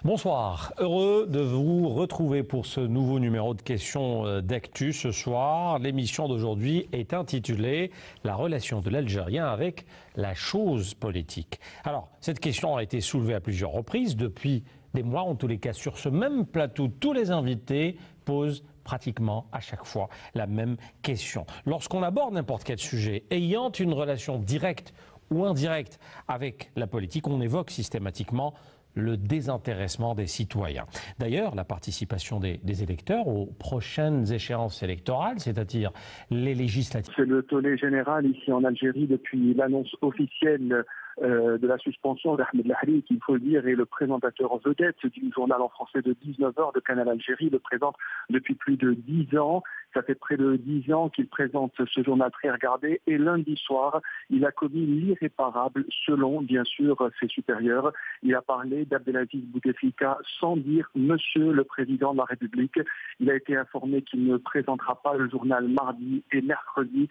Bonsoir, heureux de vous retrouver pour ce nouveau numéro de questions d'actu ce soir. L'émission d'aujourd'hui est intitulée « La relation de l'Algérien avec la chose politique ». Alors, cette question a été soulevée à plusieurs reprises depuis des mois, en tous les cas sur ce même plateau. Tous les invités posent pratiquement à chaque fois la même question. Lorsqu'on aborde n'importe quel sujet ayant une relation directe ou indirecte avec la politique, on évoque systématiquement le désintéressement des citoyens. D'ailleurs, la participation des électeurs aux prochaines échéances électorales, c'est-à-dire les législatives. C'est le tollé général ici en Algérie depuis l'annonce officielle de la suspension d'Ahmed Lahri, qu'il faut dire est le présentateur vedette du journal en français de 19 heures de Canal Algérie. Il le présente depuis plus de 10 ans. Ça fait près de 10 ans qu'il présente ce journal très regardé. Et lundi soir, il a commis l'irréparable selon, bien sûr, ses supérieurs. Il a parlé d'Abdelaziz Bouteflika sans dire « Monsieur le Président de la République ». Il a été informé qu'il ne présentera pas le journal mardi et mercredi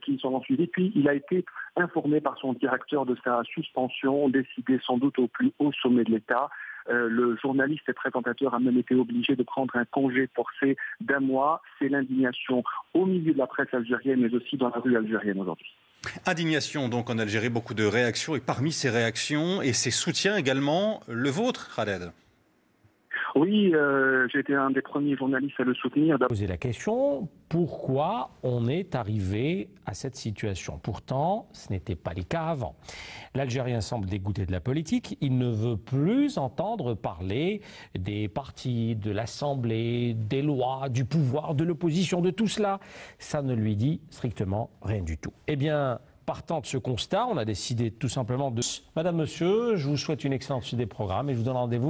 qui sont suivis. Puis il a été informé par son directeur de sa suspension, décidée sans doute au plus haut sommet de l'État. Le journaliste et présentateur a même été obligé de prendre un congé forcé d'1 mois. C'est l'indignation au milieu de la presse algérienne, mais aussi dans la rue algérienne aujourd'hui. Indignation donc en Algérie, beaucoup de réactions. Et parmi ces réactions et ces soutiens également, le vôtre, Khaled. Oui, j'ai été un des premiers journalistes à le soutenir. Poser la question, pourquoi on est arrivé à cette situation? Pourtant, ce n'était pas le cas avant. L'Algérien semble dégoûté de la politique. Il ne veut plus entendre parler des partis, de l'Assemblée, des lois, du pouvoir, de l'opposition, de tout cela. Ça ne lui dit strictement rien du tout. Eh bien, partant de ce constat, on a décidé tout simplement de... Madame, Monsieur, je vous souhaite une excellente suite des programmes et je vous donne rendez-vous